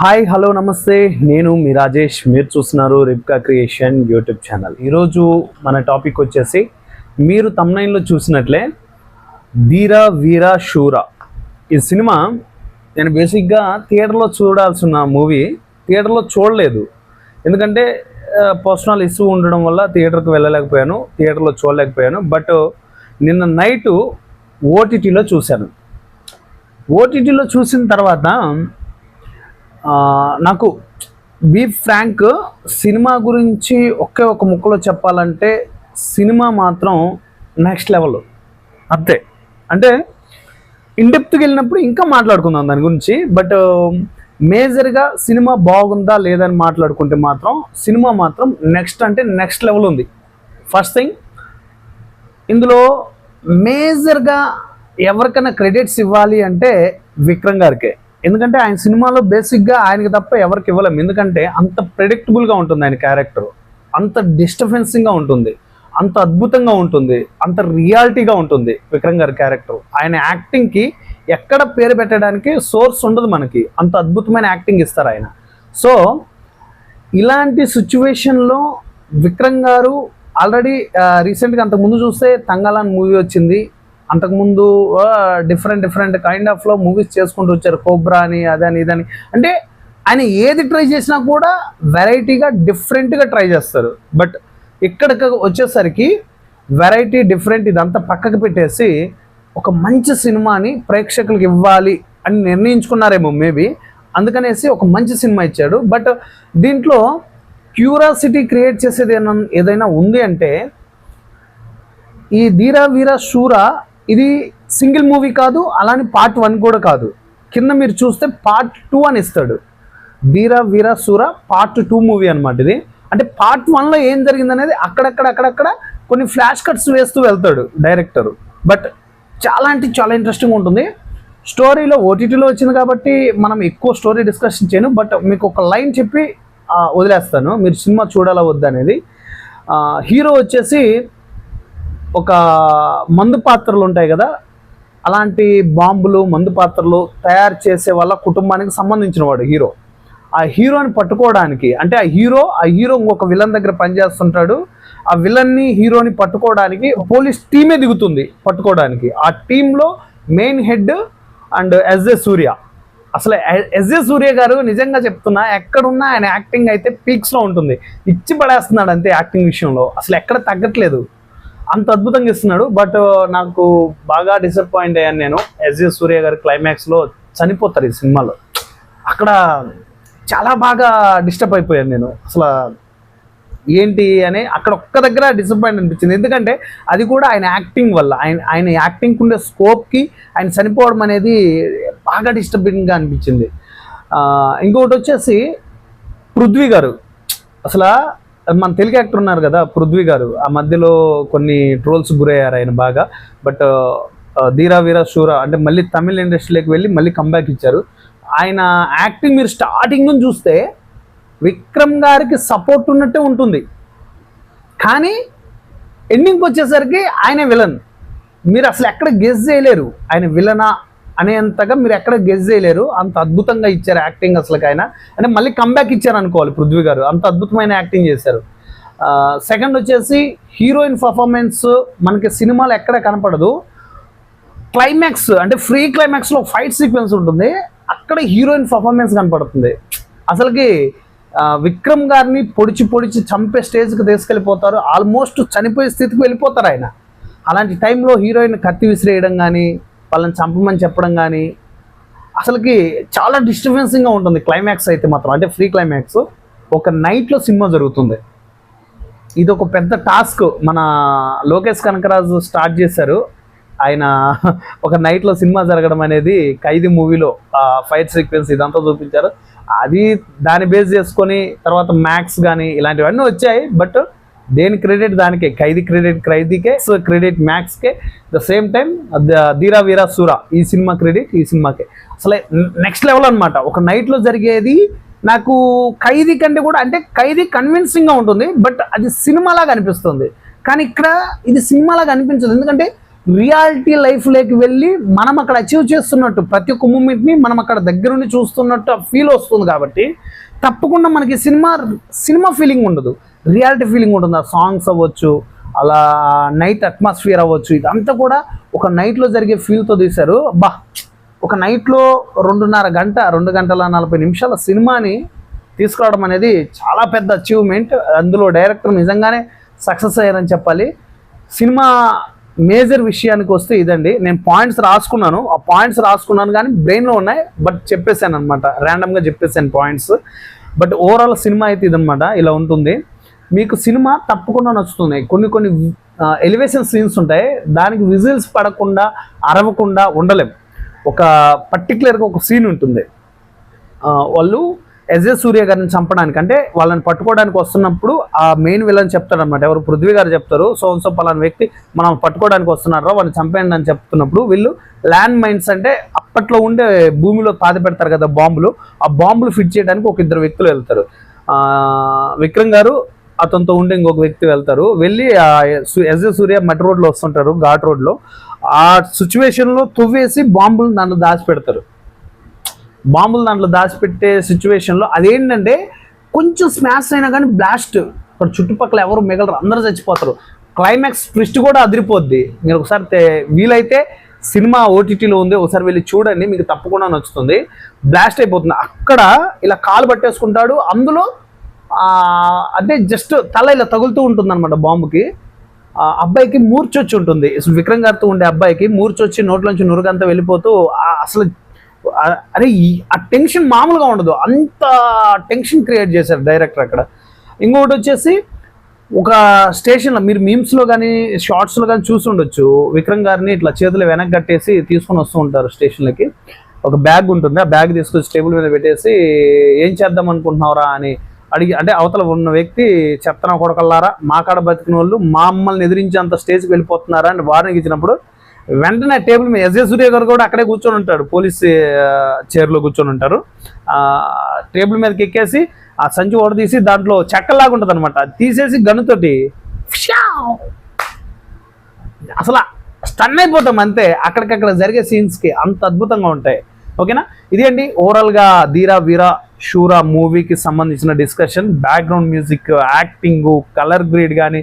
Hi hello నమస్తే, నేను మీ రాజేష్. మీరు చూస్తున్నారు రిబ్కా క్రియేషన్ యూట్యూబ్ ఛానల్. ఈరోజు మన టాపిక్ వచ్చేసి, మీరు తమ్నైన్లో చూసినట్లే ధీర వీర శూర. ఈ సినిమా నేను బేసిక్గా థియేటర్లో చూడాల్సిన మూవీ థియేటర్లో చూడలేదు. ఎందుకంటే పర్సనల్ ఇష్యూ ఉండడం వల్ల థియేటర్కి వెళ్ళలేకపోయాను, థియేటర్లో చూడలేకపోయాను. బట్ నిన్న నైటు ఓటీటీలో చూశాను. ఓటీటీలో చూసిన తర్వాత నాకు బీ ఫ్రాంక్, సినిమా గురించి ఒకే ఒక ముక్కలో చెప్పాలంటే సినిమా మాత్రం నెక్స్ట్ లెవెల్. అంతే. అంటే ఇన్డెప్త్కి వెళ్ళినప్పుడు ఇంకా మాట్లాడుకుందాం దాని గురించి. బట్ మేజర్గా సినిమా బాగుందా లేదని మాట్లాడుకుంటే మాత్రం సినిమా మాత్రం నెక్స్ట్ అంటే నెక్స్ట్ లెవెల్ ఉంది. ఫస్ట్ థింగ్, ఇందులో మేజర్గా ఎవరికైనా క్రెడిట్స్ ఇవ్వాలి అంటే విక్రమ్ గారికే. ఎందుకంటే ఆయన సినిమాలో బేసిక్గా ఆయనకి తప్ప ఎవరికి ఇవ్వలేము. ఎందుకంటే అంత ప్రెడిక్టబుల్గా ఉంటుంది ఆయన క్యారెక్టర్, అంత డిస్టర్బెన్సింగ్గా ఉంటుంది, అంత అద్భుతంగా ఉంటుంది, అంత రియాలిటీగా ఉంటుంది విక్రమ్ గారి క్యారెక్టర్. ఆయన యాక్టింగ్కి ఎక్కడ పేరు పెట్టడానికి సోర్స్ ఉండదు మనకి, అంత అద్భుతమైన యాక్టింగ్ ఇస్తారు ఆయన. సో ఇలాంటి సిచ్యువేషన్లో విక్రమ్ గారు ఆల్రెడీ రీసెంట్గా అంతకుముందు చూస్తే తంగాలాన్ మూవీ వచ్చింది, అంతకుముందు డిఫరెంట్ కైండ్ ఆఫ్లో మూవీస్ చేసుకుంటూ వచ్చారు, కోబ్రా అని అదని ఇదని. అంటే ఆయన ఏది ట్రై చేసినా కూడా వెరైటీగా డిఫరెంట్గా ట్రై చేస్తారు. బట్ ఇక్కడికి వచ్చేసరికి వెరైటీ డిఫరెంట్ ఇదంతా పక్కకు పెట్టేసి ఒక మంచి సినిమాని ప్రేక్షకులకు ఇవ్వాలి అని నిర్ణయించుకున్నారేమో మేబీ, అందుకనేసి ఒక మంచి సినిమా ఇచ్చాడు. బట్ దీంట్లో క్యూరియాసిటీ క్రియేట్ చేసేది ఏదైనా ఉంది అంటే, ఈ ధీర వీర శూర ఇది సింగిల్ మూవీ కాదు, అలానే పార్ట్ 1 కూడా కాదు. కింద మీరు చూస్తే పార్ట్ 2 అని ఇస్తాడు. ధీర వీర శూర పార్ట్ 2 మూవీ అనమాట ఇది. అంటే పార్ట్ 1లో ఏం జరిగిందనేది అక్కడక్కడ కొన్ని ఫ్లాష్ కట్స్ వేస్తూ వెళ్తాడు డైరెక్టర్. బట్ చాలా అంటే చాలా ఇంట్రెస్టింగ్ ఉంటుంది. స్టోరీలో ఓటీటీలో వచ్చింది కాబట్టి మనం ఎక్కువ స్టోరీ డిస్కషన్ చేయను. బట్ మీకు ఒక లైన్ చెప్పి వదిలేస్తాను, మీరు సినిమా చూడాలా వద్దనేది. హీరో వచ్చేసి ఒక మందు పాత్రలు ఉంటాయి కదా, అలాంటి బాంబులు మందు పాత్రలు తయారు చేసే వాళ్ళ కుటుంబానికి సంబంధించిన వాడు హీరో. ఆ హీరోని పట్టుకోవడానికి, అంటే ఆ హీరో ఇంకొక విలన్ దగ్గర పనిచేస్తుంటాడు. ఆ విలన్ని హీరోని పట్టుకోవడానికి పోలీస్ టీమే దిగుతుంది పట్టుకోవడానికి. ఆ టీంలో మెయిన్ హెడ్ అండ్ ఎస్జే సూర్య. అసలు ఎస్జే సూర్య గారు నిజంగా చెప్తున్నా, ఎక్కడున్నా ఆయన యాక్టింగ్ అయితే పీక్స్లో ఉంటుంది. ఇచ్చి పడేస్తున్నాడు అంతే యాక్టింగ్ విషయంలో, అసలు ఎక్కడ తగ్గట్లేదు, అంత అద్భుతంగా ఇస్తున్నాడు. బట్ నాకు బాగా డిసప్పాయింట్ అయ్యాను నేను. ఎస్జే సూర్య గారు క్లైమాక్స్లో చనిపోతారు ఈ సినిమాలో. అక్కడ చాలా బాగా డిస్టర్బ్ అయిపోయాను నేను. అసలు ఏంటి అని అక్కడ ఒక్క దగ్గర డిసప్పాయింట్ అనిపించింది. ఎందుకంటే అది కూడా ఆయన యాక్టింగ్ వల్ల, ఆయన యాక్టింగ్కి ఉండే స్కోప్కి ఆయన చనిపోవడం అనేది బాగా డిస్టర్బింగ్గా అనిపించింది. ఇంకొకటి వచ్చేసి పృథ్వీ గారు. అసలు మన తెలుగు యాక్టర్ ఉన్నారు కదా పృథ్వీ గారు, ఆ మధ్యలో కొన్ని ట్రోల్స్ గురయ్యారు ఆయన బాగా. బట్ ధీర వీర శూర అంటే మళ్ళీ తమిళ ఇండస్ట్రీలోకి వెళ్ళి మళ్ళీ కంబ్యాక్ ఇచ్చారు. ఆయన యాక్టింగ్ మీరు స్టార్టింగ్ నుంచి చూస్తే విక్రమ్ గారికి సపోర్ట్ ఉన్నట్టే ఉంటుంది, కానీ ఎండింగ్కి వచ్చేసరికి ఆయన విలన్. మీరు అసలు ఎక్కడ గెస్ చేయలేరు ఆయన విలనా అనేంతగా, మీరు ఎక్కడ గెస్ చేయలేరు. అంత అద్భుతంగా ఇచ్చారు యాక్టింగ్ అసలు ఆయన. అంటే మళ్ళీ కంబ్యాక్ ఇచ్చారు అనుకోవాలి పృథ్వీ గారు, అంత అద్భుతమైన యాక్టింగ్ చేశారు. సెకండ్ వచ్చేసి హీరోయిన్ పర్ఫార్మెన్స్ మనకి సినిమాలో ఎక్కడ కనపడదు. క్లైమాక్స్ అంటే ఫ్రీ క్లైమాక్స్లో ఫైట్ సీక్వెన్స్ ఉంటుంది, అక్కడ హీరోయిన్ పర్ఫార్మెన్స్ కనపడుతుంది. అసలుకి విక్రమ్ గారిని పొడిచి చంపే స్టేజ్కి తీసుకెళ్ళిపోతారు, ఆల్మోస్ట్ చనిపోయే స్థితికి వెళ్ళిపోతారు ఆయన. అలాంటి టైంలో హీరోయిన్ కత్తి విసిరేయడం కానీ, వాళ్ళని చంపమని చెప్పడం కానీ, అసలుకి చాలా డిస్టర్బెన్సింగ్గా ఉంటుంది క్లైమాక్స్ అయితే మాత్రం. అంటే ఫ్రీ క్లైమాక్స్ ఒక నైట్లో సినిమా జరుగుతుంది. ఇది ఒక పెద్ద టాస్క్ మన లోకేష్ కనకరాజు స్టార్ట్ చేశారు. ఆయన ఒక నైట్లో సినిమా జరగడం అనేది ఖైదీ మూవీలో ఫైట్ సీక్వెన్స్ ఇదంతా చూపించారు. అది దాన్ని బేస్ చేసుకొని తర్వాత మ్యాక్స్ కానీ ఇలాంటివన్నీ వచ్చాయి. బట్ దేని క్రెడిట్ దానికే, ఖైదీ క్రెడిట్ ఖైదీకే, క్రెడిట్ మ్యాక్స్కే. The same time Dheera Veera Shoora ఈ సినిమా క్రెడిట్ ఈ సినిమాకే. అసలే నెక్స్ట్ లెవెల్ అనమాట. ఒక నైట్లో జరిగేది నాకు ఖైదీ కంటే కూడా, అంటే ఖైదీ కన్విన్సింగ్గా ఉంటుంది, బట్ అది సినిమాలాగా అనిపిస్తుంది. కానీ ఇక్కడ ఇది సినిమాలాగా అనిపించదు. ఎందుకంటే రియాలిటీ లైఫ్లోకి వెళ్ళి మనం అక్కడ అచీవ్ చేస్తున్నట్టు ప్రతి ఒక్క మూమెంట్ని మనం అక్కడ దగ్గరుండి చూస్తున్నట్టు ఫీల్ వస్తుంది. కాబట్టి తప్పకుండా మనకి సినిమా ఫీలింగ్ ఉండదు, రియాలిటీ ఫీలింగ్ ఉంటుంది. ఆ సాంగ్స్ అవ్వచ్చు, అలా నైట్ అట్మాస్ఫియర్ అవ్వచ్చు, ఇదంతా కూడా ఒక నైట్లో జరిగే ఫీల్తో తీశారు. ఒక నైట్లో 2 గంటల 40 నిమిషాల సినిమాని తీసుకురావడం అనేది చాలా పెద్ద అచీవ్మెంట్. అందులో డైరెక్టర్ నిజంగానే సక్సెస్ అయ్యారని చెప్పాలి. సినిమా మేజర్ విషయానికి వస్తే ఇదండి. నేను పాయింట్స్ రాసుకున్నాను కానీ బ్రెయిన్లో ఉన్నాయి, బట్ చెప్పేశాను అనమాట, ర్యాండమ్గా చెప్పేశాను పాయింట్స్. బట్ ఓవరాల్ సినిమా అయితే ఇదనమాట, ఇలా ఉంటుంది. మీకు సినిమా తప్పకుండా నచ్చుతుంది. కొన్ని ఎలివేషన్ సీన్స్ ఉంటాయి, దానికి విజిల్స్ పడకుండా అరవకుండా ఉండలేం. ఒక పర్టికులర్గా ఒక సీన్ ఉంటుంది, వాళ్ళు ఎస్ఏ సూర్య గారిని చంపడానికి, అంటే వాళ్ళని పట్టుకోవడానికి వస్తున్నప్పుడు ఆ మెయిన్ విలన్ చెప్తాడనమాట, ఎవరు పృథ్వీ గారు చెప్తారు, సో పలానా వ్యక్తి మనం పట్టుకోవడానికి వస్తున్నారో వాళ్ళని చంపేయండి అని చెప్తున్నప్పుడు, వీళ్ళు ల్యాండ్ మైన్స్ అంటే అప్పట్లో ఉండే భూమిలో పాతి పెడతారు కదా బాంబులు, ఆ బాంబులు ఫిట్ చేయడానికి ఒక 2 వ్యక్తులు వెళ్తారు. విక్రమ్ గారు అతనితో ఉండే ఇంకొక వ్యక్తి వెళ్తారు. వెళ్ళి ఎస్ఏ సూర్య మట్టి రోడ్లో వస్తుంటారు, ఘాట్ రోడ్లో. ఆ సిచ్యువేషన్లో తువ్వేసి బాంబులు దాంట్లో దాచిపెట్టే సిచ్యువేషన్లో అదేంటంటే కొంచెం స్మాష్ అయినా కానీ బ్లాస్ట్, ఇక్కడ చుట్టుపక్కల ఎవరు మిగలరు, అందరూ చచ్చిపోతారు. క్లైమాక్స్ ట్విస్ట్ కూడా అదిరిపోద్ది. మీరు ఒకసారి వీలైతే సినిమా ఓటీటీలో ఉంది, ఒకసారి వెళ్ళి చూడండి, మీకు తప్పకుండా నచ్చుతుంది. బ్లాస్ట్ అయిపోతుంది, అక్కడ ఇలా కాలు పట్టేసుకుంటాడు, అందులో అంటే జస్ట్ తల ఇలా తగులుతూ ఉంటుంది అనమాట బాంబుకి. అబ్బాయికి మూర్చొచ్చి ఉంటుంది, విక్రమ్ గారితో ఉండే అబ్బాయికి మూర్చొచ్చి నోట్లోంచి నురుగంతా వెళ్ళిపోతూ అసలు అరే ఆ టెన్షన్ మామూలుగా ఉండదు, అంత టెన్షన్ క్రియేట్ చేశారు డైరెక్టర్ అక్కడ. ఇంకొకటి వచ్చేసి ఒక స్టేషన్లో మీరు మీమ్స్లో కానీ షార్ట్స్లో కానీ చూసి ఉండొచ్చు, విక్రమ్ గారిని ఇట్లా చేతులు వెనక్కి కట్టేసి తీసుకొని వస్తూ ఉంటారు స్టేషన్లకి. ఒక బ్యాగ్ ఉంటుంది, ఆ బ్యాగ్ తీసుకొచ్చి టేబుల్ మీద పెట్టేసి ఏం చేద్దాం అనుకుంటున్నావురా అని అడిగి, అంటే అవతల ఉన్న వ్యక్తి చెప్తాను కొడకల్లారా, మా కాడ బతికిన వాళ్ళు మమ్మల్ని ఎదిరించి అంత స్టేజ్కి వెళ్ళిపోతున్నారా అని వార్నింగ్ ఇచ్చినప్పుడు వెంటనే టేబుల్ మీద ఎస్ఏ సూర్య గారు కూడా అక్కడే కూర్చొని ఉంటాడు, పోలీస్ చైర్లో కూర్చొని ఉంటారు. టేబుల్ మీదకి ఎక్కేసి ఆ సంచి ఓడదీసి దాంట్లో చెక్కలాగా ఉంటుంది అనమాట, తీసేసి గన్నుతోటి అసలు స్టన్ అయిపోతాం అంతే. అక్కడికక్కడ జరిగే సీన్స్కి అంత అద్భుతంగా ఉంటాయి. ఓకేనా, ఇది అండి ఓవరాల్గా ధీరా వీరా షూరా మూవీకి సంబంధించిన discussion. Background music, acting, colour grade కానీ,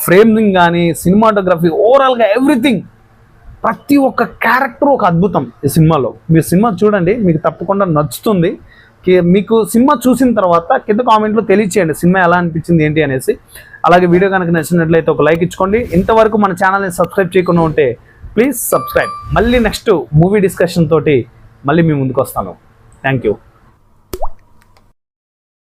ఫ్రేమింగ్ కానీ, సినిమాటోగ్రఫీ, ఓవరాల్గా ఎవ్రీథింగ్, ప్రతి ఒక్క క్యారెక్టర్ ఒక అద్భుతం ఈ సినిమాలో. మీరు సినిమా చూడండి, మీకు తప్పకుండా నచ్చుతుంది. మీకు సినిమా చూసిన తర్వాత కింద కామెంట్లో తెలియచేయండి సినిమా ఎలా అనిపించింది ఏంటి అనేసి. అలాగే వీడియో కనుక నచ్చినట్లయితే ఒక లైక్ ఇచ్చుకోండి. ఇంతవరకు మన ఛానల్ని సబ్స్క్రైబ్ చేయకుండా ఉంటే ప్లీజ్ సబ్స్క్రైబ్. మళ్ళీ నెక్స్ట్ మూవీ డిస్కషన్ తోటి మళ్ళీ మీ ముందుకు వస్తాను. Thank you.